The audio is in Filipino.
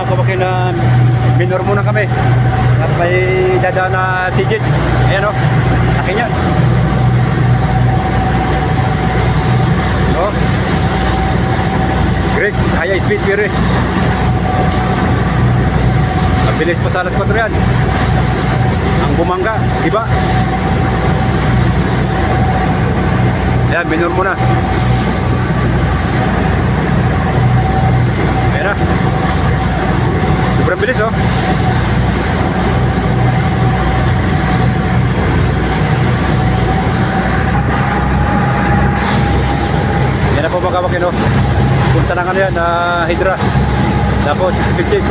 kawakin na minor muna kami. At may dadaan na sigit. Ayan o. Akin yan. Oh. Great. High speed pero eh. Mabilis pa sa alas 4 yan. Ang bumangga. Diba? Ayan, minor muna. Ayan na. Sobrang bilis oh. Yan na po mga kawakin oh. Punta na nga yan na Hydra. Tapos speed check.